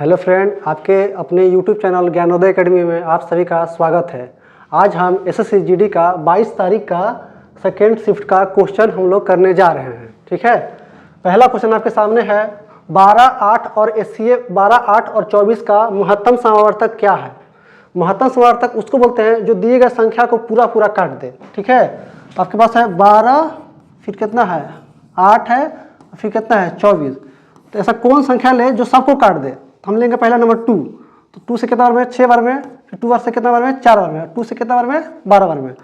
Hello friend, आपके अपने YouTube channel Gyanodaya academy में आप सभी का स्वागत है। आज हम एसएससी जीडी का 22 तारीख का सेकेंड शिफ्ट का क्वेश्चन हम लोग करने जा रहे हैं। ठीक है, पहला क्वेश्चन आपके सामने है 12, 8 और एससीए 12, 8 और 24 का महत्तम समावर्तक क्या है। महत्तम समावर्तक उसको बोलते हैं जो दिए गए संख्या को पूरा पूरा काट दे। ठीक है, तो आपके पास है 12, फिर कितना है 8 है, फिर कितना है 24। तो ऐसा कौन संख्या ले जो सबको काट दे। हम लेंगे पहला नंबर 2। तो 2 से कितना बार में 6 बार में, फिर 2 बार से कितना बार में 4 बार में, 2 से कितना बार में 12 बार में।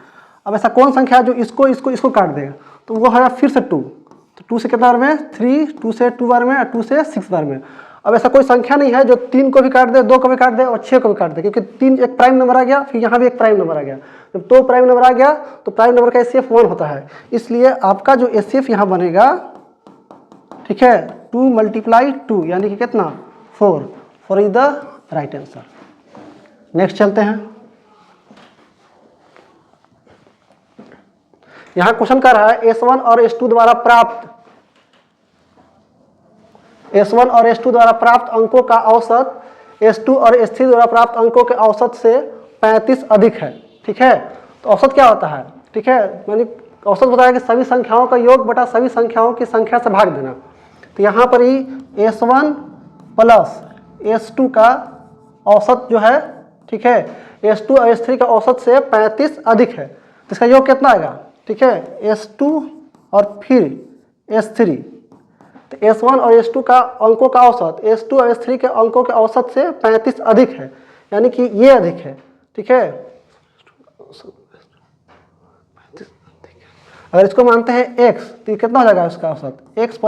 अब ऐसा कौन संख्या जो इसको इसको इसको काट देगा, तो वो है फिर से 2। तो 2 से कितना बार में 3, 2 से 2 बार में और 2 से 6 बार में। अब ऐसा कोई संख्या नहीं है जो 3 को भी काट दे, 2 को भी काट दे और 6 को भी काट दे, क्योंकि 3 एक प्राइम नंबर आ गया, फिर यहाँ भी एक प्राइम नंबर आ गया। जब 2 प्राइम नंबर आ गया तो प्राइम नंबर का एचसीएफ 1 होता है। इसलिए आपका जो एचसीएफ यहाँ बनेगा, ठीक है, 2 × 2 यानी कि कितना 4 is the right answer. Next चलते हैं। यहां क्वेश्चन कर रहा है S1 और S2 द्वारा प्राप्त अंकों का औसत S2 और S3 द्वारा प्राप्त अंकों के औसत से 35 अधिक है। ठीक है, तो औसत क्या होता है। ठीक है, यानी औसत बताया कि सभी संख्याओं का योग बटा सभी संख्याओं की संख्या से भाग देना। तो यहाँ पर ही S1 प्लस S2 का औसत जो है, ठीक है, S2 और S3 का औसत से 35 अधिक है। तो इसका योग कितना आएगा। ठीक है, S2 और फिर S3, तो S1 और S2 का अंकों का औसत S2 और S3 के अंकों के औसत से 35 अधिक है, यानी कि ये अधिक है। ठीक है, अगर इसको मानते हैं x, तो कितना हो जाएगा इसका औसत x +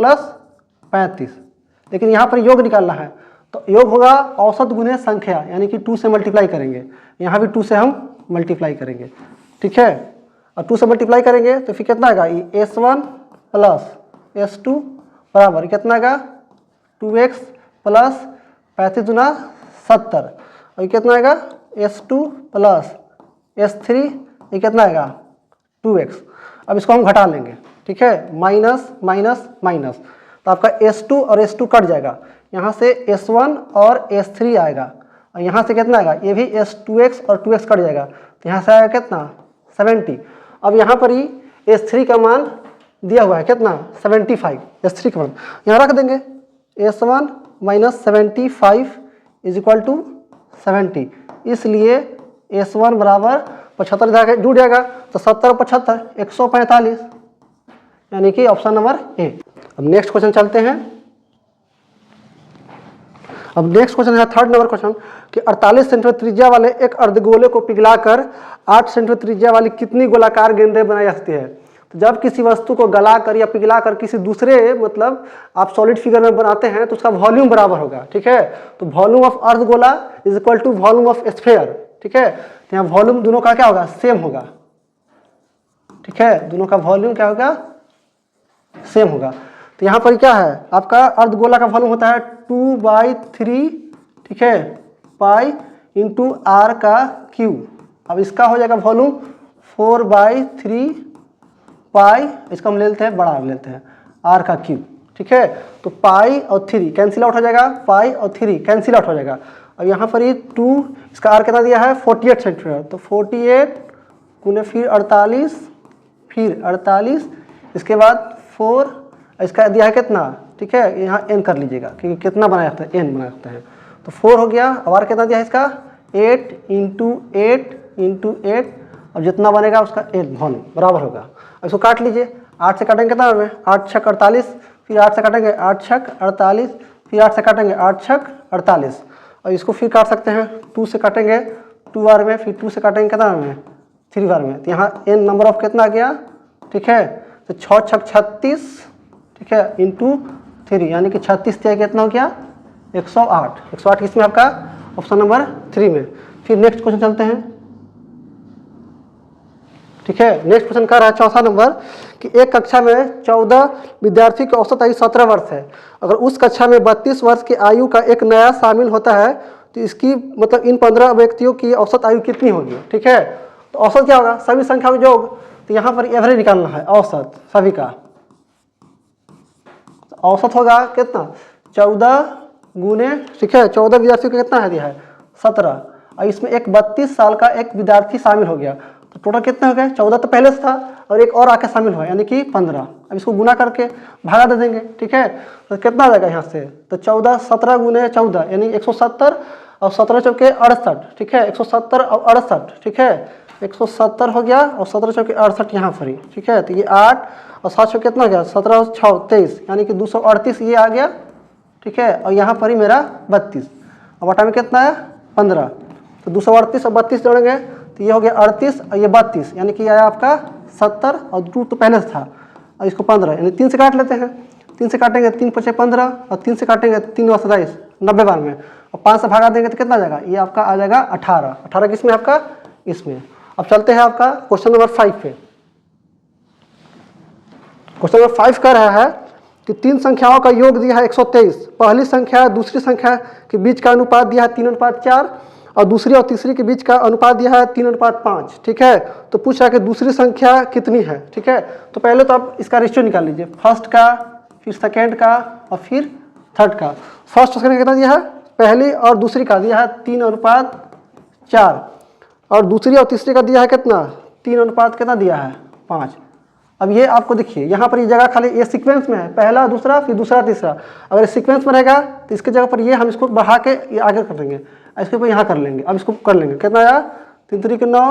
35। लेकिन यहाँ पर योग निकालना है, तो योग होगा औसत गुने संख्या, यानी कि 2 से मल्टीप्लाई करेंगे। यहाँ भी 2 से हम मल्टीप्लाई करेंगे। ठीक है, और 2 से मल्टीप्लाई करेंगे तो फिर कितना आएगा S1 + S2 बराबर कितना आएगा 2x + 35 × 70। और कितना आएगा S2 + S3, ये कितना आएगा 2x। अब इसको हम घटा लेंगे। ठीक है, माइनस माइनस माइनस, तो आपका S2 और S2 कट जाएगा। यहाँ से S1 और S3 आएगा, और यहाँ से कितना आएगा, ये भी S2x और 2x कट जाएगा। तो यहाँ से आएगा कितना 70। अब यहाँ पर ही S3 का मान दिया हुआ है कितना 75। S3 का मान यहाँ रख देंगे, S1 - 75 = 70। इसलिए S1 बराबर 75 जाके जुड़ जाएगा, तो 70 और 75 145, यानी कि ऑप्शन नंबर ए। अब नेक्स्ट क्वेश्चन चलते हैं। अब नेक्स्ट क्वेश्चन है थर्ड नंबर क्वेश्चन कि 48 सेंटीमीटर त्रिज्या वाले एक अर्धगोले को पिघलाकर 8 सेंटीमीटर त्रिज्या वाली कितनी गोलाकार गेंदें बनाई जा सकती है। तो जब किसी वस्तु को गलाकर या पिघलाकर किसी दूसरे मतलब आप सॉलिड फिगर में बनाते हैं तो उसका वॉल्यूम बराबर होगा। ठीक है, तो वॉल्यूम ऑफ अर्धगोला = वॉल्यूम ऑफ स्फीयर। ठीक है, तो यहाँ वॉल्यूम दोनों का क्या होगा, सेम होगा। ठीक है, दोनों का वॉल्यूम क्या होगा, सेम होगा। तो यहाँ पर क्या है, आपका अर्धगोला का वॉल्यूम होता है 2/3, ठीक है, पाई × r³। अब इसका हो जाएगा वॉल्यूम 4/3 पाई, इसका हम ले लेते हैं बड़ा लेते हैं r³। ठीक है, तो पाई और 3 कैंसिल आउट हो जाएगा, पाई और 3 कैंसिल आउट हो जाएगा। अब यहाँ पर ये 2, इसका r कितना दिया है 48 सेंटीमीटर, तो 48 × फिर 48, फिर 48, इसके बाद 4, इसका दिया है कितना। ठीक है, यहाँ n कर लीजिएगा क्योंकि कितना बनाया जाता है, n बनाया जाता है। तो 4 हो गया। अब r कितना दिया है इसका 8 × 8 × 8, अब जितना बनेगा उसका n वॉल्यूम बराबर होगा। अब इसको काट लीजिए, 8 से काटेंगे कितना में 8 × 6 = 48, फिर 8 से काटेंगे 8 × 6 = 48, फिर 8 से काटेंगे 8 × 6 = 48। और इसको फिर काट सकते हैं 2 से काटेंगे 2 बार में, फिर 2 से काटेंगे कितना में 3 बार में। तो यहाँ n नंबर ऑफ कितना आ गया। ठीक है, तो 6 × 6 = 36, ठीक है, × 3, यानी कि 36 कितना हो गया 108। 108 किसमें आपका ऑप्शन नंबर 3 में। फिर नेक्स्ट क्वेश्चन चलते हैं। ठीक है, नेक्स्ट क्वेश्चन कर रहा है चौथा नंबर कि एक कक्षा में 14 विद्यार्थी की औसत आयु 17 वर्ष है। अगर उस कक्षा में 32 वर्ष की आयु का एक नया शामिल होता है तो इसकी मतलब इन 15 व्यक्तियों की औसत आयु कितनी होगी। ठीक है, तो औसत क्या होगा, सभी संख्याओं का योग। तो यहाँ पर एवरेज निकालना है औसत सभी का। औसत होगा कितना 14 गुने, ठीक है, 14 विद्यार्थियों का कितना है दिया है 17, और इसमें एक 32 साल का एक विद्यार्थी शामिल हो गया, तो टोटल कितने हो गए 14 तो पहले से था और एक और आके शामिल हुआ यानी कि 15। अब इसको गुना करके भागा दे देंगे, ठीक है, तो कितना आ जाएगा यहाँ से, तो 14 17 गुने 14 यानी 170 और 17 चौके 68, ठीक है, 170 और 68, ठीक है, 170 हो गया और 17 चौके 68 यहाँ पर ही, ठीक है, तो ये 8 और 7 चौके कितना हो गया 17 और 6 23 यानी कि 238 ये आ गया, ठीक है, और यहाँ पर ही मेरा 32 और बटा में कितना है 15, तो 238 और 32 जोड़ेंगे तो ये हो गया 38 और ये 32 यानी कि आया आपका 70 और 2 तो पहले से था और इसको 15 यानी 3 से काट लेते हैं, 3 से काटेंगे 3 5 15 और 3 से काटेंगे 3 9 27 90 बार में और 5 से भागा देंगे तो कितना आ जाएगा, ये आपका आ जाएगा 18, 18 किसमें आपका इसमें। अब चलते हैं आपका क्वेश्चन नंबर 5 पे। क्वेश्चन नंबर 5 कह रहा है कि तीन संख्याओं का योग दिया है 123, पहली संख्या दूसरी संख्या के बीच का अनुपात दिया है 3:4 और दूसरी और तीसरी के बीच का अनुपात दिया है 3:5, ठीक है, तो पूछ रहा है कि दूसरी संख्या कितनी है, ठीक है, तो पहले तो आप इसका रेशियो निकाल लीजिए, फर्स्ट का फिर सेकेंड का और फिर थर्ड का। फर्स्ट सेकेंड कितना दिया है, पहली और दूसरी का दिया है 3:4 और दूसरी और तीसरी का दिया है कितना 3 कितना दिया है 5। अब ये आपको देखिए यहाँ पर ये जगह खाली ये सीक्वेंस में है, पहला दूसरा फिर दूसरा तीसरा, अगर सीक्वेंस में रहेगा तो इसके जगह पर ये हम इसको बढ़ा के ये आगे कर देंगे, इसके ऊपर यहाँ कर लेंगे। अब इसको कर लेंगे कितना आया 3 3 9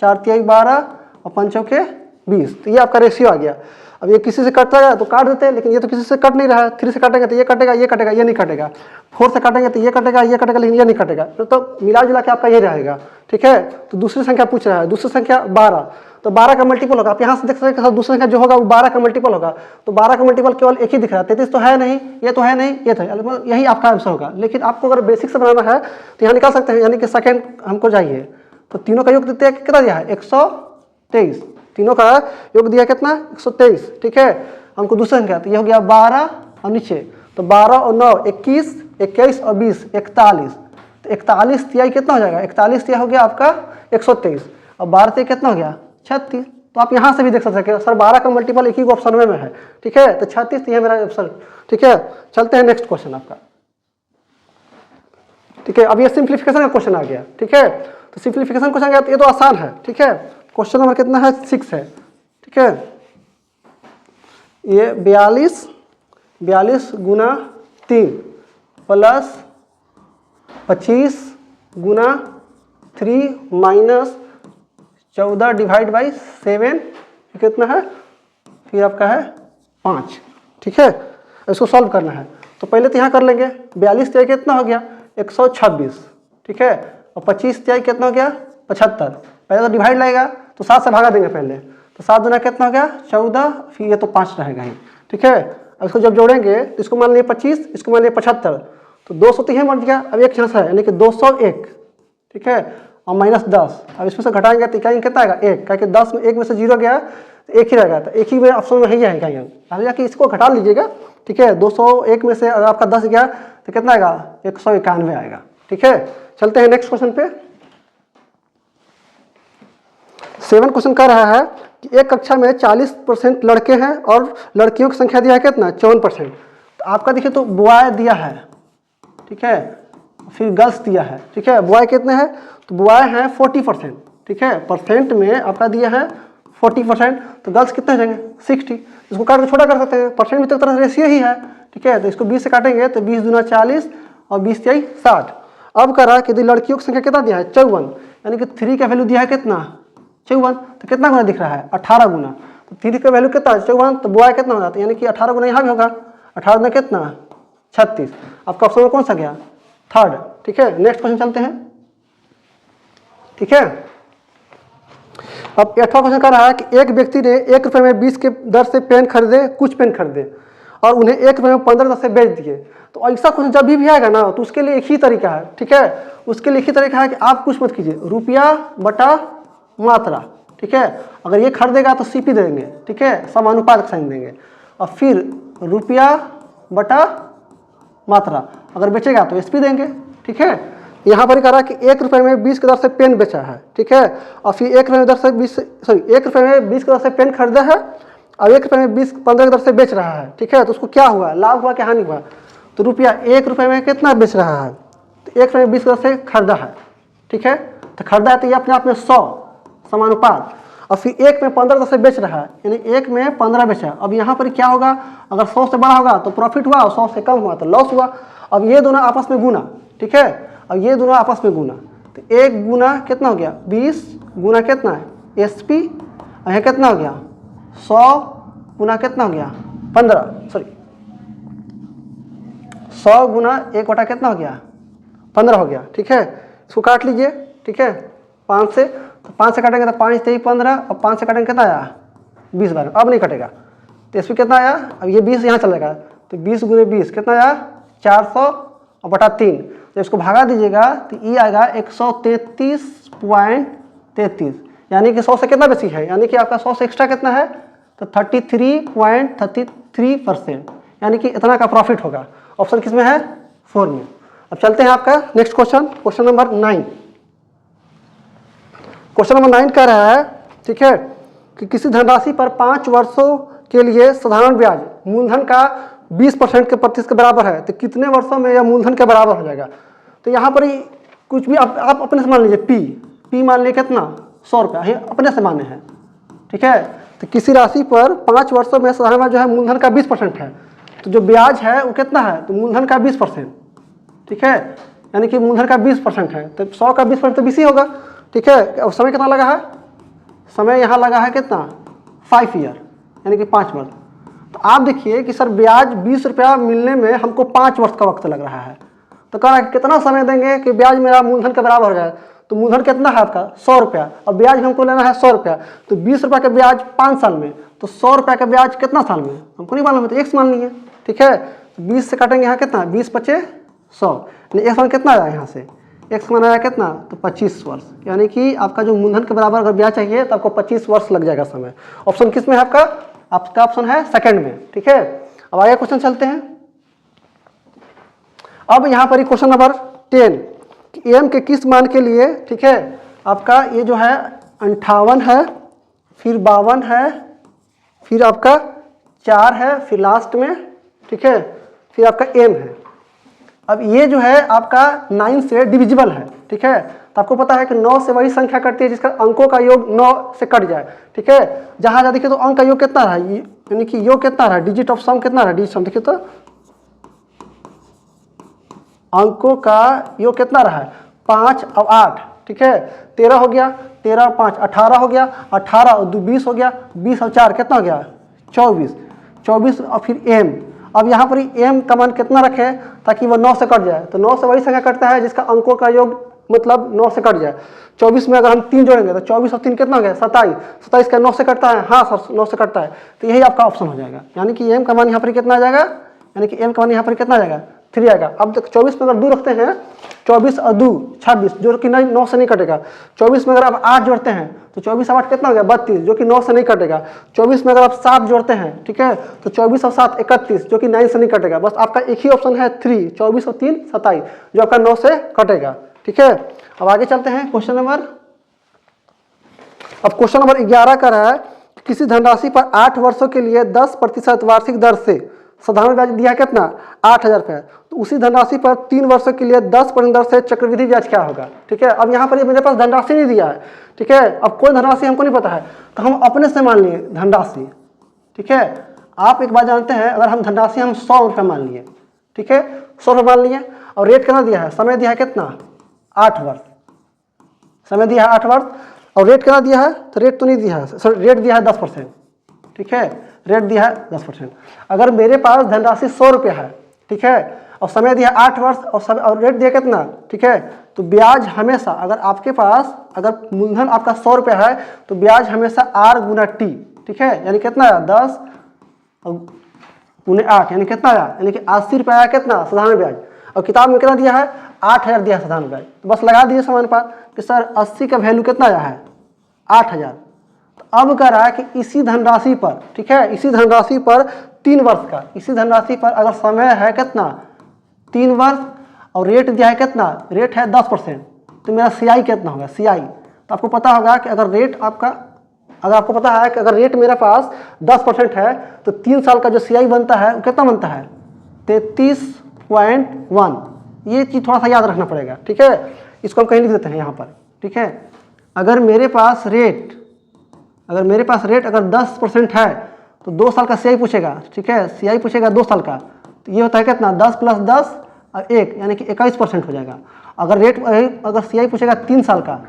4 3 12 और 5 के 20, तो ये आपका रेशियो आ गया। अब ये किसी से कटता है तो काट देते हैं, लेकिन ये तो किसी से कट नहीं रहा है, 3 से काटेंगे तो ये कटेगा ये नहीं कटेगा, 4 से काटेंगे तो ये कटेगा लेकिन ये नहीं कटेगा, तो मिला जुला के आपका ये रहेगा, ठीक है। तो दूसरी संख्या पूछ रहा है, दूसरी संख्या 12, तो 12 का मल्टीपल होगा, आप यहाँ से देख सकते हैं दूसरी संख्या जो होगा वो 12 का मल्टीपल होगा, तो 12 का मल्टीपल केवल एक ही दिख रहा है, 33 तो है नहीं, ये तो है नहीं, ये तो है, यही आपका आंसर होगा। लेकिन आपको अगर बेसिक से बनाना है तो यहाँ निकाल सकते हैं, यानी कि सेकेंड हमको चाहिए, तो तीनों का योग देते हैं कितना दिया है 123, तीनों का योग दिया कितना 123, ठीक है। हमको दूसरा संख्या तो ये हो गया 12 और नीचे तो 12 और 9 21 21 और 20 41, तो 41 तिहाई कितना हो जाएगा 41 तिहाई हो गया आपका 123 और 12 तिहाई कितना हो गया 36। तो आप यहाँ से भी देख सकते हैं सर 12 का मल्टीपल एक ही ऑप्शन में है, ठीक है, तो 36 तो ये मेरा ऑप्शन, ठीक है। चलते हैं नेक्स्ट क्वेश्चन आपका, ठीक है। अब ये सिंप्लीफिकेशन का क्वेश्चन आ गया, ठीक है, तो सिंप्लीफिकेशन क्वेश्चन आ गया, ये तो आसान है, ठीक है। क्वेश्चन नंबर कितना है 6 है, ठीक है, ये 42 गुना 3 plus 25 Guna 3 minus 14 divide by 7 कितना है, फिर आपका है 5, ठीक है। इसको सॉल्व करना है तो पहले तो यहाँ कर लेंगे, 42 तिहाई कितना हो गया 126, ठीक है, और 25 तिहाई कितना हो गया 75, पहले तो डिवाइड लगेगा तो 7 से भागा देंगे पहले, तो 7 गुना कितना हो गया 14, फिर ये तो 5 रहेगा ही, ठीक है। अब इसको जब जोड़ेंगे तो इसको मान लिया 25, इसको मान लिया 75, तो 200 तो यह बढ़ गया, अब एक यहाँ से है यानी कि 201, ठीक है, और माइनस 10, अब इसमें से घटाएंगे तो इकाई कितना आएगा 1, क्योंकि 10 में 1 में से 0 गया तो 1 ही रहेगा, तो एक ही में ऑप्शन में ही है इकाई, हालांकि इसको घटा लीजिएगा, ठीक है। 201 में से अगर आपका 10 गया तो कितना आएगा 191 आएगा, ठीक है। चलते हैं नेक्स्ट क्वेश्चन पे। 7 क्वेश्चन कर रहा है कि एक कक्षा में 40% लड़के हैं और लड़कियों की संख्या दिया है कितना 54%, तो आपका देखिए तो बॉय दिया है, ठीक है, फिर गर्ल्स दिया है, ठीक है। बॉय कितने हैं तो बॉय हैं 40%, ठीक है, परसेंट में आपका दिया है 40%, तो गर्ल्स कितने हो जाएंगे 60, इसको काट के छोटा कर सकते हैं, परसेंट भी तो एक तरह से रेशियो ही है, ठीक है, तो इसको 20 से काटेंगे तो 20 दूना 40 और 20 तिहाई 60। अब कह रहा है कि लड़कियों की संख्या कितना दिया है 54, यानी कि 3 का वैल्यू दिया है कितना 54, तो कितना गुना दिख रहा है 18 गुना, तो 3 का वैल्यू कितना 54, तो बॉय कितना हो जाता है यानी कि 18 गुना यहाँ भी होगा, 18 गुना कितना 36, आपका ऑप्शन में कौन सा गया थर्ड, ठीक है। नेक्स्ट क्वेश्चन चलते हैं, ठीक है। अब 8वां क्वेश्चन कर रहा है कि एक व्यक्ति ने 1 रुपये में 20 के दर से पेन खरीदे, कुछ पेन खरीदे और उन्हें 1 रुपये में 15 दर से बेच दिए, तो ऐसा क्वेश्चन जब भी आएगा ना तो उसके लिए एक ही तरीका है, ठीक है, उसके लिए एक ही तरीका है कि आप कुछ मत कीजिए, रुपया बटा मात्रा, ठीक है, अगर ये खरीदेगा तो सीपी देंगे, ठीक है, समानुपात का साइन देंगे, और फिर रुपया बटा मात्रा, अगर बेचेगा तो एसपी देंगे, ठीक है। यहाँ पर कह रहा है कि 1 रुपये में 20 के दर से पेन बेचा है, ठीक है, और फिर 1 रुपये में 1 रुपये में 20 के दर से पेन खरीदा है और 1 रुपये में 15 के दर से बेच रहा है, ठीक है, तो उसको क्या हुआ लाभ हुआ कि हानि हुआ, तो रुपया 1 रुपये में कितना बेच रहा है, तो 1 रुपये में 20 से खरीदा है, ठीक है। तो खरीदा है तो ये अपने आप में 100 समानुपात, और फिर 1 में 15 से बेच रहा है, यानी 1 में 15 बेचा। अब यहाँ पर क्या होगा, अगर 100 से बड़ा होगा तो प्रॉफिट हुआ और 100 से कम हुआ तो लॉस हुआ। अब ये दोनों आपस में गुना, ठीक है। अब ये दोनों आपस में गुना, तो 1 गुना कितना हो गया 20 गुना कितना है SP, और यहाँ कितना हो गया 100 गुना कितना हो गया 15, सॉरी 100 गुना 1 बटा कितना हो गया 15 हो गया, ठीक है। इसको काट लीजिए, ठीक है। 5 से, तो 5 से काटेंगे तो 5 3 15, और 5 से काटेंगे कितना आया 20 बार, अब नहीं कटेगा। तो इसमें कितना आया, अब ये 20 यहाँ चलेगा, तो 20 गुने 20 कितना आया 400 और बटा 3, तो इसको भागा दीजिएगा तो ये आएगा 133.33, यानी कि 100 से कितना बेसी है, यानी कि आपका 100 से एक्स्ट्रा कितना है, तो 33.33%, यानी कि इतना का प्रॉफिट होगा। ऑप्शन किस में है 4 में। अब चलते हैं आपका next question, question number 9। Question number 9 कह रहा है, ठीक है, कि किसी धनराशि पर 5 वर्षों के लिए साधारण ब्याज मूलधन का 20% के प्रतिशत के बराबर है, तो कितने वर्षों में यह मूलधन के बराबर हो जाएगा। तो यहाँ पर ही कुछ भी आप अपने से मान लीजिए, पी मान लीजिए कितना 100 रुपया, ये अपने से माने हैं, ठीक है। तो किसी राशि पर 5 वर्षों में साधारण ब्याज जो है मूलधन का 20% है, तो जो ब्याज है वो कितना है, तो मूलधन का 20%, ठीक है, यानी कि मूलधन का 20% है, तो 100 का 20% तो 20 ही होगा, ठीक है। और समय कितना लगा है, समय यहाँ लगा है कितना 5 ईयर, यानी कि 5 वर्ष। तो आप देखिए कि सर ब्याज 20 रुपया मिलने में हमको 5 वर्ष का वक्त लग रहा है, तो कह रहा है कि कितना समय देंगे कि ब्याज मेरा मूलधन के बराबर हो जाए। तो मूलधन कितना है आपका 100 रुपया, और ब्याज हमको लेना है 100 रुपया, तो 20 रुपया का ब्याज 5 साल में, तो 100 रुपया का ब्याज कितना साल में हमको नहीं मालूम है, तो x मान लीजिए, ठीक है। तो 20 से काटेंगे यहाँ कितना 20 × 5 = 100, यानी x मान कितना आया यहाँ से, x मान आया कितना, तो 25 वर्ष, यानी कि आपका जो मूलधन के बराबर अगर ब्याज चाहिए तो आपको 25 वर्ष लग जाएगा समय। ऑप्शन किस में है आपका ऑप्शन है सेकंड में, ठीक है। अब आगे क्वेश्चन चलते हैं। अब यहाँ पर क्वेश्चन नंबर 10, एम के किस मान के लिए, ठीक है, आपका ये जो है 58 है, फिर 52 है, फिर आपका 4 है, फिर लास्ट में, ठीक है, फिर आपका एम है। अब ये जो है आपका 9 से डिविजिबल है, ठीक है। तो आपको पता है कि 9 से वही संख्या कटती है जिसका अंकों का योग 9 से कट जाए, ठीक है। जहाँ जहाँ देखिए तो अंक का योग कितना रहा, यानी कि योग कितना रहा, डिजिट ऑफ सम कितना रहा, डिजिट सम देखिए तो अंकों का योग कितना रहा है 5 और 8, ठीक है। 13 हो गया, 13 और 5 18 हो गया, 18 और 2 20 हो गया, 20 और 4 कितना हो गया 24, 24 और फिर एम। अब यहाँ पर एम का मान कितना रखें ताकि वो 9 से कट जाए, तो 9 से वही संख्या कटता है जिसका अंकों का योग मतलब 9 से कट जाए। 24 में अगर हम 3 जोड़ेंगे तो 24 और 3 कितना हो गया 27, 27 का 9 से कटता है, हाँ सर 9 से कटता है, तो यही आपका ऑप्शन हो जाएगा। यानी कि एम का मान यहाँ पर कितना आ जाएगा, यानी कि एम का मान यहाँ पर कितना आ जाएगा 3 आएगा। अब तक 24 में अगर 2 रखते हैं, 24 और 2 26, जो कि 9 से नहीं कटेगा। 24 में अगर आप 8 जोड़ते हैं तो 24 और 8 कितना हो गया 32, जो कि 9 से नहीं कटेगा। 24 में अगर आप 7 जोड़ते हैं, ठीक है, तो 24 और 7 31, जो कि 9 से नहीं कटेगा। बस आपका एक ही ऑप्शन है 3, 24 और 3 27, जो आपका 9 से कटेगा, ठीक है। अब आगे चलते हैं क्वेश्चन नंबर, अब क्वेश्चन नंबर 11 का रहा है, किसी धनराशि पर 8 वर्षों के लिए 10% वार्षिक दर से साधारण ब्याज दिया है कितना 8000 रुपये, तो उसी धनराशि पर 3 वर्षों के लिए 10% दर से चक्रवृद्धि ब्याज क्या होगा, ठीक है। अब यहाँ पर मेरे पास धनराशि नहीं दिया है, ठीक है। अब कोई धनराशि हमको नहीं पता है तो हम अपने से मान लिए धनराशि, ठीक है। आप एक बात जानते हैं, अगर हम धनराशि हम 100 रुपये मान लिए, ठीक है, 100 रुपये मान लिए, और रेट कितना दिया है, समय दिया है कितना 8 वर्ष, समय दिया है 8 वर्ष, और रेट कितना दिया है, तो रेट तो नहीं दिया है, सॉरी रेट दिया है 10%, ठीक है, रेट दिया है 10%। अगर मेरे पास धनराशि 100 रुपये है, ठीक है, और समय दिया 8 वर्ष और रेट दिया कितना, ठीक है, तो ब्याज हमेशा अगर आपके पास अगर मूलधन आपका 100 रुपये है तो ब्याज हमेशा R गुना T, ठीक है, यानी कितना आया 10 गुने 8, यानी कितना आया, यानी कि 80 रुपये आया कितना साधारण ब्याज, और किताब में कितना दिया है 8000 दिया है साधारण ब्याज। तो बस लगा दीजिए समानुपात कि सर 80 का वैल्यू कितना आया है 8000। तो अब कह रहा है कि इसी धनराशि पर, ठीक है, इसी धनराशि पर 3 वर्ष का, इसी धनराशि पर अगर समय है कितना 3 वर्ष और रेट दिया है कितना, रेट है 10%, तो मेरा CI कितना होगा CI। तो आपको पता होगा कि अगर रेट आपका, अगर आपको पता है कि अगर रेट मेरे पास 10% है तो 3 साल का जो CI बनता है वो कितना बनता है 36.1, ये चीज़ थोड़ा सा याद रखना पड़ेगा, ठीक है। इसको हम कहीं लिख देते हैं यहाँ पर, ठीक है। अगर मेरे पास रेट अगर 10% है तो 2 साल का CI पूछेगा, ठीक है। CI पूछेगा 2 साल का, तो ये होता है कितना, 10 + 10 और 1 यानी कि 21% हो जाएगा। अगर CI पूछेगा 3 साल का,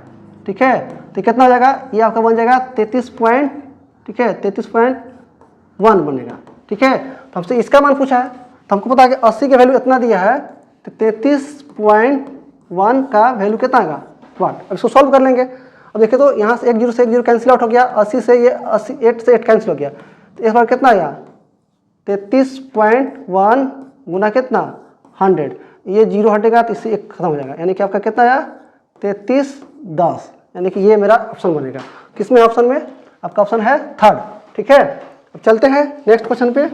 ठीक है, तो कितना हो जाएगा, ये आपका बन जाएगा 33.1 बनेगा, ठीक है। तो हमसे इसका मान पूछा है, तो हमको पता है कि 80 का वैल्यू इतना दिया है, तो 33.1 का वैल्यू कितना आएगा, वाट। अब इसको सॉल्व कर लेंगे। अब देखिए तो यहाँ से 1 0 से 1 0 कैंसिल आउट हो गया, 80 से ये 8 से 8 कैंसिल हो गया, तो इस बार कितना आया, 33.1 गुना कितना 100, ये 0 हटेगा तो इससे 1 खत्म हो जाएगा, यानी कि आपका कितना आया 3310, यानी कि ये मेरा ऑप्शन बनेगा। किसमें ऑप्शन में, आपका ऑप्शन है 3rd, ठीक है। अब चलते हैं नेक्स्ट क्वेश्चन पे,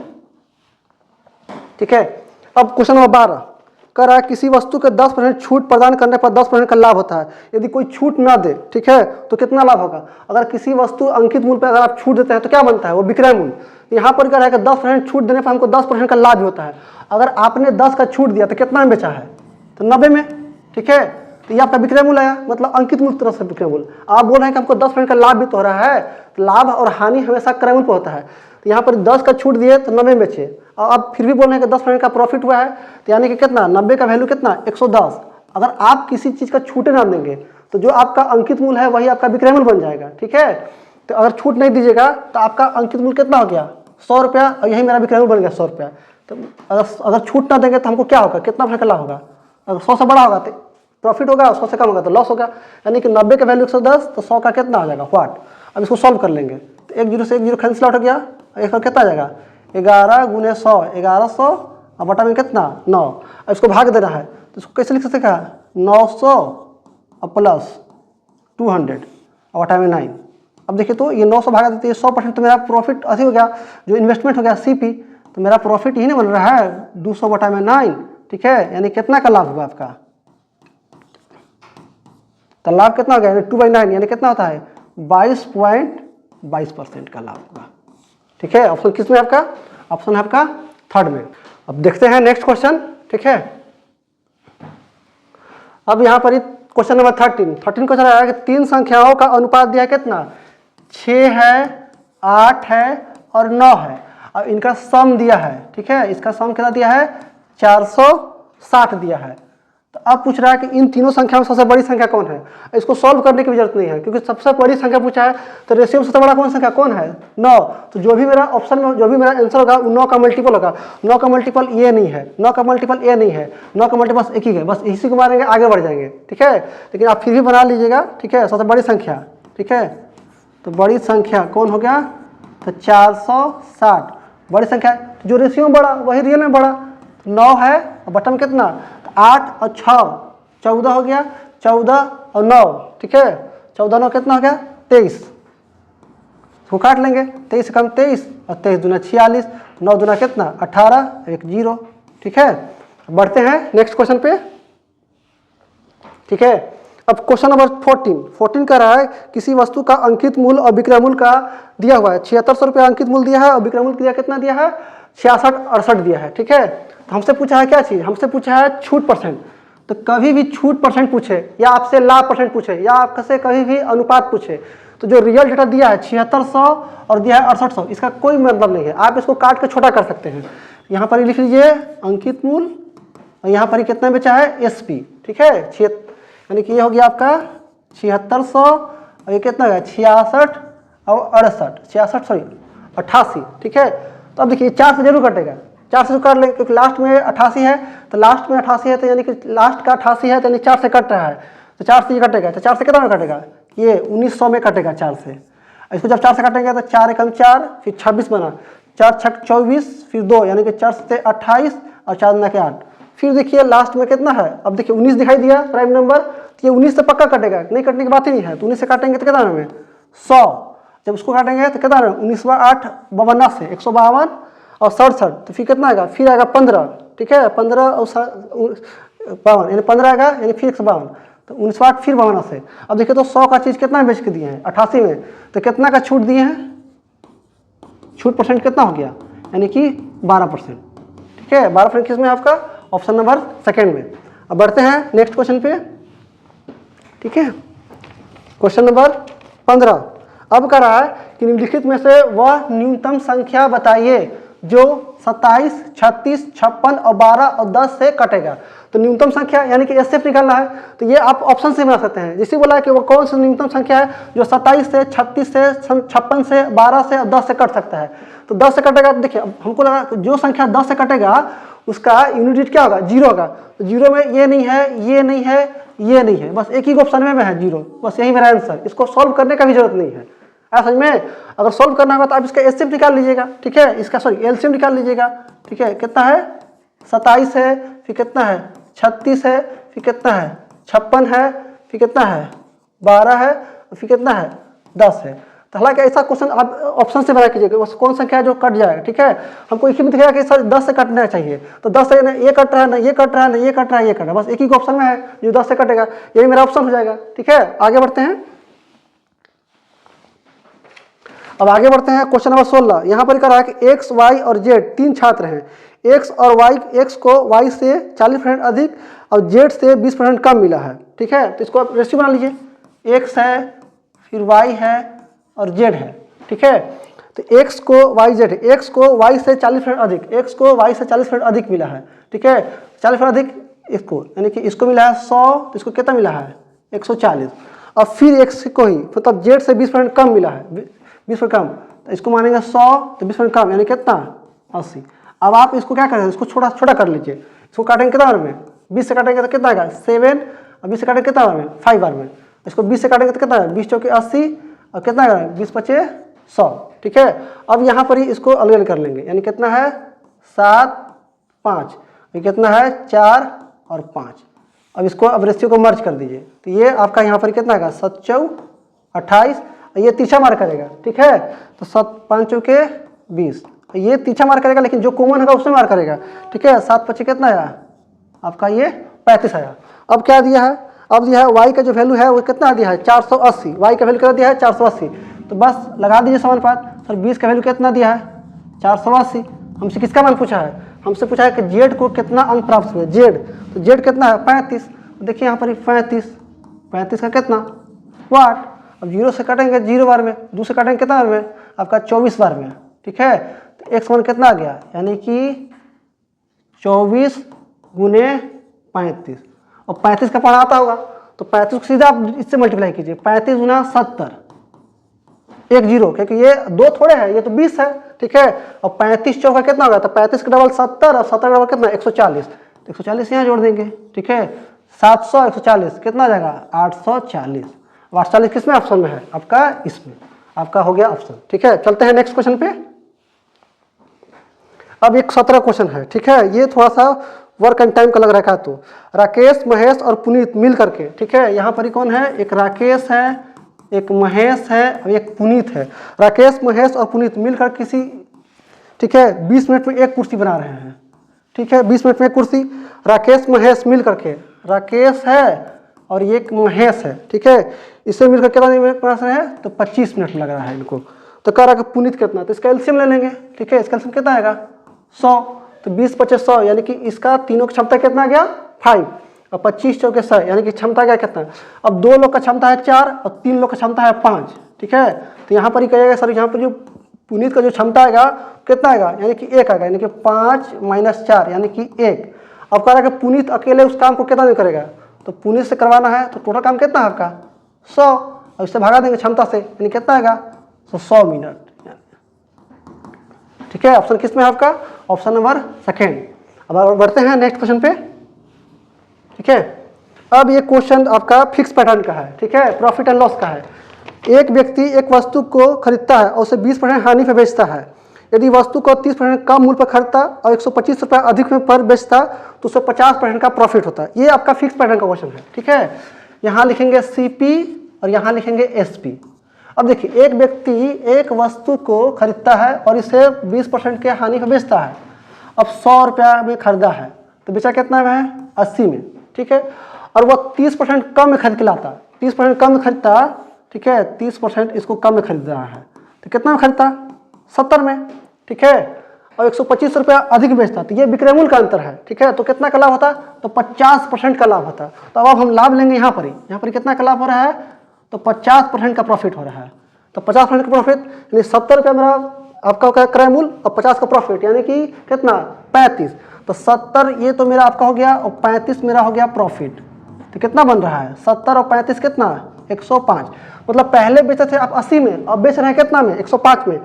ठीक है। अब क्वेश्चन नंबर 12 कह रहा है किसी वस्तु के 10% छूट प्रदान करने पर 10% का लाभ होता है। यदि कोई छूट ना दे, ठीक है, तो कितना लाभ होगा। अगर किसी वस्तु अंकित मूल्य पर अगर आप छूट देते हैं तो क्या बनता है, वो विक्रय मूल्य। यहाँ पर कह रहा है कि 10% छूट देने पर हमको 10% का लाभ होता है। अगर आपने 10 का छूट दिया तो कितना में बेचा है, तो 90 में, ठीक है। तो ये आपका विक्रय मूल्य आया, मतलब अंकित मूल्य तरफ से विक्रय मूल्य। आप बोल रहे हैं कि हमको 10% का लाभ भी तो हो रहा है, तो लाभ और हानि हमेशा क्रय मूल्य पर होता है। तो यहाँ पर 10 का छूट दिए तो 90 में बेचे, और अब फिर भी बोल रहे हैं कि 10% का प्रॉफिट हुआ है, तो यानी कि कितना 90 का वैल्यू कितना 110। अगर आप किसी चीज़ का छूटे ना देंगे तो जो आपका अंकित मूल्य है वही आपका विक्रय मूल्य बन जाएगा, ठीक है। तो अगर छूट नहीं दीजिएगा तो आपका अंकित मूल्य कितना हो गया 100 रुपया, और यही मेरा विक्रय मूल्य बन गया 100 रुपया। तो अगर छूट ना देंगे तो हमको क्या होगा, कितना % का लाभ होगा। अगर 100 से बड़ा होगा तो प्रॉफिट होगा, 100 से कम होगा तो लॉस होगा, यानी कि 90 का वैल्यू 110, तो 100 का कितना आ जाएगा वाट। अब इसको सॉल्व कर लेंगे, तो 1 0 से 1 0 कैंसिल आउट हो गया, एक बार कितना आ जाएगा 11 × 100, 1100 और बटा में कितना 9। अब इसको भाग देना है तो इसको कैसे लिख सकते हैं, 900 और प्लस 200 और बटा में 9। अब देखिए तो ये 900 भागा देते हैं 100%, तो मेरा प्रॉफिट अधिक हो गया, जो इन्वेस्टमेंट हो गया CP, तो मेरा प्रॉफिट यही नहीं बन रहा है 200 बटा में 9, ठीक है। यानी कितना का लाभ हुआ आपका, तो लाभ कितना हो गया 2/9, यानी कितना होता है 22.22% का लाभ होगा, ठीक है। ऑप्शन किस में आपका, ऑप्शन है आपका 3rd में। अब देखते हैं नेक्स्ट क्वेश्चन, ठीक है। अब यहाँ पर क्वेश्चन नंबर 13 क्वेश्चन आया कि 3 संख्याओं का अनुपात दिया है कितना, 6 है, 8 है और 9 है। अब इनका सम दिया है, ठीक है, इसका सम कितना दिया है 460 दिया है। तो अब पूछ रहा है कि इन तीनों संख्याओं में सबसे बड़ी संख्या कौन है। इसको सॉल्व करने की जरूरत नहीं है, क्योंकि सबसे बड़ी संख्या पूछा है, तो रेशियो में सबसे बड़ा कौन संख्या कौन है 9। तो जो भी मेरा ऑप्शन में जो भी मेरा आंसर होगा वो 9 का मल्टीपल होगा। 9 का मल्टीपल ये नहीं है, 9 का मल्टीपल ये नहीं है, 9 का मल्टीपल एक ही है, बस इसी को मारेंगे आगे बढ़ जाएंगे, ठीक है। लेकिन आप फिर भी बना लीजिएगा, ठीक है, सबसे बड़ी संख्या, ठीक है। तो बड़ी संख्या कौन हो गया, तो 460 बड़ी संख्या, जो रेशियो में बड़ा वही रियल में बड़ा। 9 है और बटन कितना 8 और 6 14 हो गया, 14 और 9, ठीक है, 14 9 कितना हो गया 23, इसको काट लेंगे, 23 से कम 23 और 23 दूना 46, 9 दूना कितना 18, 1 0, ठीक है। बढ़ते हैं नेक्स्ट क्वेश्चन पे, ठीक है। अब क्वेश्चन नंबर 14 कह रहा है किसी वस्तु का अंकित मूल्य और विक्रय मूल्य का दिया हुआ है 7600 रुपया अंकित मूल्य दिया है, और विक्रय मूल्य दिया कितना दिया है 6668 दिया है, ठीक है। तो हमसे पूछा है क्या चीज़, हमसे पूछा है छूट %। तो कभी भी छूट % पूछे या आपसे लाभ % पूछे या आपसे कभी भी अनुपात पूछे, तो जो रियल डेटा दिया है 7600 और दिया है 6800, इसका कोई मतलब नहीं है। आप इसको काट के छोटा कर सकते हैं। यहाँ पर लिख लीजिए अंकित मूल्य, और यहाँ पर कितना बेचा है SP, ठीक है, यानी कि ये हो गया आपका 7600 और ये कितना है 66 और 88, ठीक है। तो अब देखिए 4 से जरूर कटेगा, 4 से कर लेंगे, क्योंकि लास्ट में 88 है, तो लास्ट में 88 है, तो यानी कि लास्ट का 88 है, तो यानी 4 से कट रहा है, तो 4 से ये कटेगा, तो 4 से कितना में कटेगा, ये 1900 में कटेगा 4 से। इसको जब 4 से काटेंगे तो 4 एकम 4, फिर 26 बना, 4 छक 24, फिर 2, यानी कि 4 से 28 और 4 दूना के 8। फिर देखिए लास्ट में कितना है, अब देखिए 19 दिखाई दिया प्राइम नंबर, तो ये 19 से पक्का कटेगा, नहीं कटने की बात ही नहीं है। तो 19 से काटेंगे तो कितना हमें 100, जब उसको काटेंगे तो कितना 19 × 8 52 से 152 और 67, तो फिर कितना आएगा, फिर आएगा 15, ठीक है, 15 और 52 यानी 15 आएगा, यानी फिर 152, तो 19 8 फिर 52 से। अब देखिए तो 100 का चीज़ कितना बेच के दिए हैं 88 में, तो कितना का छूट दिए हैं, छूट % कितना हो गया, यानी कि 12%, ठीक है। 12% किस में आपका ऑप्शन नंबर सेकेंड में। अब बढ़ते हैं नेक्स्ट क्वेश्चन पे, ठीक है। क्वेश्चन नंबर 15 अब कह रहा है कि निम्नलिखित में से वह न्यूनतम संख्या बताइए जो 27, 36, 56 और 12 और 10 से कटेगा। तो न्यूनतम संख्या यानी कि एसएफ निकालना है, तो ये आप ऑप्शन से बना सकते हैं। जिसे बोला है कि वो कौन सी न्यूनतम संख्या है जो 27 से, 36 से, 56 से, 12 से और 10 से कट सकता है। तो 10 से कटेगा, तो देखिए हमको लगा जो संख्या 10 से कटेगा उसका यूनिट डिजिट क्या होगा, 0 होगा। तो 0 में ये नहीं है, ये नहीं है, ये नहीं है, बस एक ही ऑप्शन में है 0, बस यही मेरा आंसर। इसको सॉल्व करने का भी जरूरत नहीं है। समझ में, अगर सॉल्व करना होगा तो आप इसका एलसीएम निकाल लीजिएगा, ठीक है, इसका सॉरी एलसीएम निकाल लीजिएगा, ठीक है। कितना है, 27 है, फिर कितना है 36 है, फिर कितना है 56 है, फिर कितना है 12 है, फिर कितना है 10 है। तो हालांकि ऐसा क्वेश्चन आप ऑप्शन से बना कीजिएगा, बस कौन संख्या है जो कट जाएगा, ठीक है। हमको एक ही में दिखेगा कि सर 10 से कटना चाहिए, तो 10 से ये कट रहा है ना, ये कट रहा है ना, ये कट रहा है, ये कट रहा है, बस एक ही ऑप्शन में है जो 10 से कटेगा, यही मेरा ऑप्शन हो जाएगा, ठीक है। आगे बढ़ते हैं। अब आगे बढ़ते हैं क्वेश्चन नंबर 16। यहाँ पर कह रहा है कि एक्स, वाई और जेड 3 छात्र हैं। एक्स और वाई, एक्स को वाई से 40% अधिक और जेड से 20% कम मिला है, ठीक है। तो इसको आप रेशियो बना लीजिए, एक्स है, फिर वाई है और जेड है, ठीक है। तो एक्स को वाई जेड है, एक्स को वाई से 40% अधिक, एक्स को वाई से 40% अधिक मिला है, ठीक है। 40% अधिक इसको, यानी कि इसको मिला है 100, तो इसको कितना मिला है 140। और फिर एक्स को ही मतलब जेड से 20% कम मिला है, 20% कम, तो इसको मानेंगे 100, तो 20% कम यानी कितना 80। अब आप इसको क्या करें, इसको छोटा छोटा कर लीजिए, इसको काटेंगे कितना बार में, 20 से काटेंगे तो कितना आएगा 7, और 20 से काटेंगे कितना बार में 5 बार में, इसको 20 से काटेंगे तो कितना है 20 चौके 80 और कितना आएगा 20 पचे 100, ठीक है। अब यहाँ पर ही इसको अलग अलग कर लेंगे, यानी कितना है 7, 5, ये कितना है 4 और 5। अब इसको अब रेशियो को मर्ज कर दीजिए, तो ये आपका यहाँ पर कितना आएगा 7 चौक 28, ये तीछा मार करेगा, ठीक है। तो 7 5 चौके 20, ये तीछा मार करेगा, लेकिन जो कॉमन होगा उसमें मार करेगा, ठीक है। 7 पचे कितना आया आपका ये 35 आया। अब क्या दिया है, अब दिया है वाई का जो वैल्यू है वो कितना दिया है 480, वाई का वैल्यू कितना दिया है 480, तो बस लगा दीजिए समानुपात। सर 20 का वैल्यू कितना दिया है 480, हमसे किसका मान पूछा है, हमसे पूछा है कि जेड को कितना अंक प्राप्त हुए, जेड, तो जेड कितना है 35, देखिए यहाँ पर 35 का कितना वाट। अब 0 से काटेंगे 0 बार में, 2 से काटेंगे कितना बार में आपका 24 बार में, ठीक है। तो x मान कितना आ गया, यानी कि 24 गुने 35, और 35 का पढ़ा आता होगा, तो 35 को सीधा आप इससे मल्टीप्लाई कीजिए, 35 गुना 70, 1 0, क्योंकि ये 2 थोड़े हैं, ये तो 20 है, ठीक है। और 35 चौका कितना होगा, तो 35 का डबल 70 और 70 का डबल कितना 140, तो 140 यहाँ जोड़ देंगे, ठीक है। 700 140 कितना आ जाएगा 840। 840 किस में ऑप्शन में है आपका, इसमें आपका हो गया ऑप्शन, ठीक है। चलते हैं नेक्स्ट क्वेश्चन पे। अब एक 17 क्वेश्चन है, ठीक है। ये थोड़ा सा वर्क एंड टाइम का लग रहा है, तो राकेश, महेश और पुनीत मिल करके, ठीक है। यहाँ पर कौन है, एक राकेश है, एक महेश है और एक पुनीत है। राकेश, महेश और पुनीत मिलकर किसी, ठीक है, 20 मिनट में एक कुर्सी बना रहे हैं, ठीक है। 20 मिनट में एक कुर्सी, राकेश महेश मिल करके, राकेश है और ये महेश है, ठीक है, इससे मिलकर कितना मिनट बना रहे हैं, तो 25 मिनट लग रहा है इनको। तो कह रहा है कि पुनीत कितना, तो इसका एलसीएम ले लेंगे, ठीक है। इसका एलसीएम कितना आएगा 100, तो 20 25 100, यानी कि इसका तीनों की क्षमता कितना आ गया 5, और 25 चौके 100, यानी कि क्षमता क्या कितना। अब 2 लोग का क्षमता है 4 और 3 लोग का क्षमता है 5, ठीक है। तो यहाँ पर ही कहिएगा सर, यहाँ पर जो पुनीत का जो क्षमता आएगा कितना आएगा, यानी कि 1 आएगा, यानी कि 5 - 4 यानी कि 1। अब कह रहा है कि पुनीत अकेले उस काम को कितना नहीं करेगा, तो पुनीत से करवाना है, तो टोटल काम कितना है आपका 100, और इससे भागा देंगे क्षमता से, यानी कितना आएगा, तो 100 मिनट, ठीक है। ऑप्शन किस में है आपका, ऑप्शन नंबर सेकेंड। अब बढ़ते हैं नेक्स्ट क्वेश्चन पे, ठीक है। अब ये क्वेश्चन आपका फिक्स पैटर्न का है, ठीक है, प्रॉफिट एंड लॉस का है। एक व्यक्ति एक वस्तु को खरीदता है और उसे 20% हानि पर बेचता है। यदि वस्तु को 30% कम मूल्य पर खरीदता और 125 रुपये अधिक में पर बेचता तो उसे 50% का प्रॉफिट होता है। ये आपका फिक्स पैटर्न का क्वेश्चन है, ठीक है। यहाँ लिखेंगे CP और यहाँ लिखेंगे SP। अब देखिए, एक व्यक्ति एक वस्तु को खरीदता है और इसे 20% के हानि पर बेचता है। अब 100 रुपया में खरीदा है, तो बेचा कितना में है 80 में, ठीक है। और वह 30% कम में खरीद के लाता, 30% कम में खरीदता, ठीक है, 30% इसको कम में खरीद रहा है, तो कितना में खरीदता 70 में, ठीक है। और 125 रुपया अधिक बेचता, तो ये विक्रय मूल्य का अंतर है। ठीक है, तो कितना का लाभ होता? तो 50% का लाभ होता। तो अब हम लाभ लेंगे यहाँ पर ही, यहाँ पर कितना का लाभ हो रहा है? तो 50% का प्रॉफिट हो रहा है। तो 50% का प्रॉफिट यानी 70 रुपया मेरा आपका क्या क्रय मूल्य और 50 का प्रॉफिट, यानी कि कितना? 35। तो 70 ये तो मेरा आपका हो गया और 35 मेरा हो गया प्रॉफिट। तो कितना बन रहा है? 70 और 35 कितना? 105। मतलब पहले बेचे थे आप 80 में, अब बेच रहे हैं कितना में? 105 में।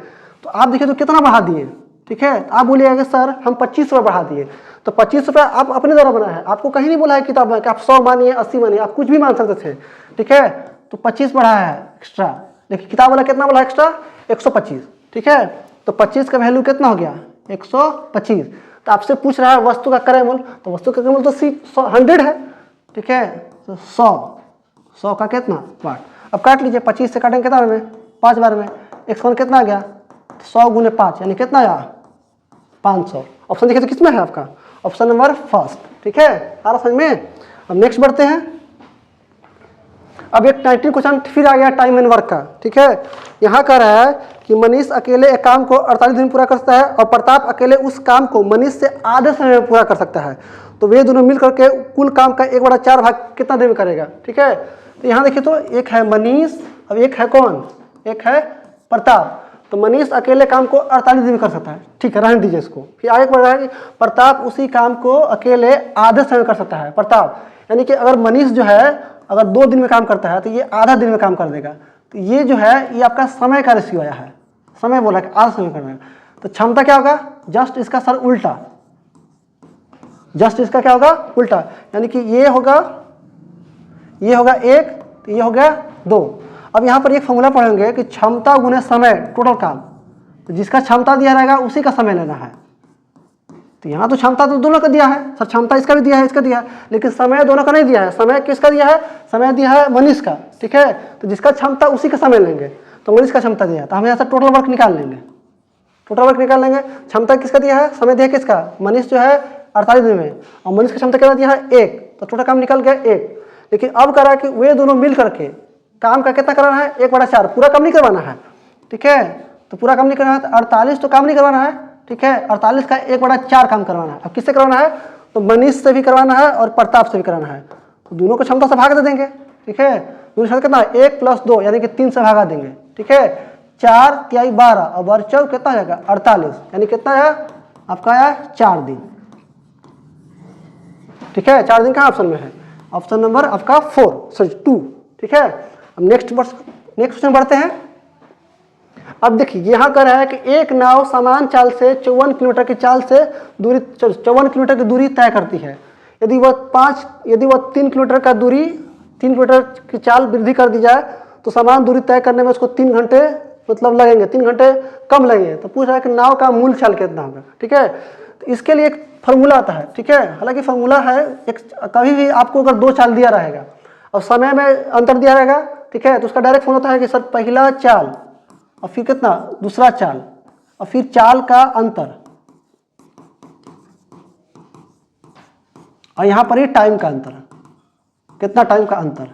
तो आप देखिए तो कितना बढ़ा दिए। ठीक है, तो आप बोलिएगा कि सर हम 25 रुपये बढ़ा दिए। तो 25 रुपये आप अपने द्वारा बनाया है, आपको कहीं नहीं बोला है किताब में कि आप 100 मानिए 80 मानिए, आप कुछ भी मान सकते थे। ठीक है, तो 25 बढ़ा है एक्स्ट्रा, लेकिन किताब वाला कितना बोला एक्स्ट्रा? 125। ठीक है, तो 25 का वैल्यू कितना हो गया? 125। तो आपसे पूछ रहा है वस्तु का क्रय मूल्य, तो वस्तु का क्रय मूल्य तो 100 है। ठीक है, तो 100 का कितना? 8। अब काट लीजिए, 25 से काटेंगे कितना में? 5 बार में। 100 कितना आ गया? 100 गुने 5 यानी कितना आया? 500। ऑप्शन देखिए तो किसमें है आपका? Option number first. ठीक है, आ रहा समझ में? अब नेक्स्ट बढ़ते हैं। अब एक 19 क्वेश्चन फिर आ गया टाइम एंड वर्क का। ठीक है, यहाँ कह रहा है कि मनीष अकेले एक काम को 48 दिन में पूरा कर सकता है और प्रताप अकेले उस काम को मनीष से आधे समय में पूरा कर सकता है। तो वे दोनों मिल करके कुल काम का 1/4 भाग कितना दिन में करेगा? ठीक है, तो यहाँ देखिए तो एक है मनीष, अब एक है कौन? एक है प्रताप। तो मनीष अकेले काम को 48 दिन में कर सकता है। ठीक है, रहने दीजिए इसको। फिर आगे बढ़ रहा है कि प्रताप उसी काम को अकेले आधे समय में कर सकता है। प्रताप यानी कि अगर मनीष जो है अगर 2 दिन में काम करता है तो ये आधा दिन में काम कर देगा। तो ये जो है ये आपका समय का रेशियो आया है, समय बोला कि आधा समय करना है। तो क्षमता क्या होगा? जस्ट इसका सर उल्टा, जस्ट इसका क्या होगा? उल्टा, यानी कि ये होगा 1, तो ये हो गया 2। अब यहाँ पर एक फॉर्मूला पढ़ेंगे कि क्षमता गुने समय टोटल काम। तो जिसका क्षमता दिया रहेगा उसी का समय लेना है। तो यहाँ तो क्षमता तो दोनों का दिया है सर, क्षमता इसका भी दिया है इसका दिया है, लेकिन समय दोनों का नहीं दिया है। समय किसका दिया है? समय दिया है मनीष का। ठीक है, तो जिसका क्षमता उसी का समय लेंगे। तो मनीष का क्षमता दिया है तो हम यहाँ से टोटल वर्क निकाल लेंगे। टोटल वर्क निकाल लेंगे। क्षमता किसका दिया है? समय दिया किसका? मनीष जो है 48 दिन में, और मनीष का क्षमता कितना दिया है? 1। तो टोटल काम निकल गया 1। लेकिन अब करा कि वे दोनों मिल करके काम का कितना कराना है? 1/4। पूरा काम नहीं करवाना है। ठीक है, तो पूरा काम नहीं करवाना है, 48 तो काम नहीं करवाना है। ठीक है, 48 का 1/4 काम करवाना है। अब किससे करवाना है? तो मनीष से भी करवाना है और प्रताप से भी कराना है। तो दोनों को क्षमता से भाग दे देंगे। ठीक है, दोनों क्षमता कितना? 1 + 2 यानी कि 3 से भागा देंगे। ठीक है, 4 × 12 और वर्चव कितना जाएगा? 48 यानी कितना आया आपका? आया 4 दिन। ठीक है, 4 दिन का ऑप्शन में है, ऑप्शन नंबर आपका 2। ठीक है, अब नेक्स्ट क्वेश्चन बढ़ते हैं। अब देखिए यहाँ कर रहा है कि एक नाव समान चाल से 54 किलोमीटर की चाल से दूरी 54 किलोमीटर की दूरी तय करती है। यदि वह 3 किलोमीटर का दूरी 3 किलोमीटर की चाल वृद्धि कर दी जाए तो समान दूरी तय करने में उसको 3 घंटे मतलब लगेंगे, 3 घंटे कम लगेंगे। तो पूछ रहा है कि नाव का मूल चाल कितना होगा। ठीक है, तो इसके लिए एक फार्मूला आता है। ठीक है, हालांकि फार्मूला है एक, कभी भी आपको अगर 2 चाल दिया रहेगा और समय में अंतर दिया रहेगा, ठीक है, तो उसका डायरेक्ट फॉर्मूला होता है कि सर पहला चाल और फिर कितना? दूसरा चाल और फिर चाल का अंतर, और यहां पर ही टाइम का अंतर, कितना टाइम का अंतर।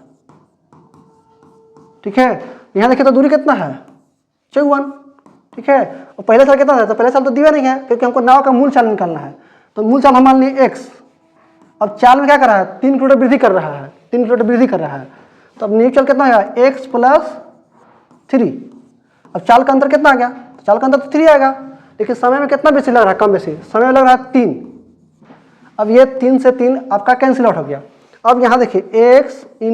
ठीक है, यहां देखिए तो दूरी कितना है? 54। ठीक है, और पहले साल कितना है? तो पहले साल तो दिया नहीं है क्योंकि हमको नाव का मूल चाल निकालना है। तो मूल चाल हम मान लिए x। अब चाल में क्या कर रहा है? 3 किलोमीटर वृद्धि कर रहा है, 3 किलोमीटर वृद्धि कर रहा है। तो अब न्यू चाल कितना आएगा? x + 3। अब चाल का अंतर कितना आ गया? चाल का अंतर तो 3 आएगा, लेकिन समय में कितना बेसी लग रहा है? कम बेसी समय में लग रहा है 3। अब ये 3 से 3 आपका कैंसिल आउट हो गया। अब यहाँ देखिए x ×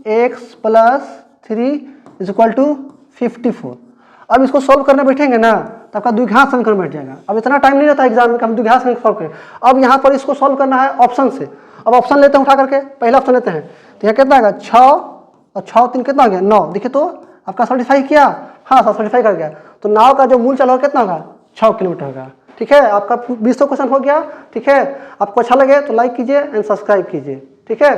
x + 3 = 54। अब इसको सॉल्व करने बैठेंगे ना तो आपका द्विघात समीकरण बैठ जाएगा। अब इतना टाइम नहीं रहता एग्जाम में कि हम द्विघात समीकरण सॉल्व करें। अब यहाँ पर इसको सॉल्व करना है ऑप्शन से। अब ऑप्शन लेते हैं उठा करके, पहला ऑप्शन लेते हैं तो यहाँ कितना आएगा? 6 और 6 3 कितना हो गया? 9। देखिए तो आपका 35 किया, हाँ 35 कर गया। तो नाव का जो मूल चाल होगा कितना होगा? 6 किलोमीटर होगा। ठीक है, आपका 20 क्वेश्चन हो गया। ठीक है, आपको अच्छा लगे तो लाइक कीजिए एंड सब्सक्राइब कीजिए। ठीक है।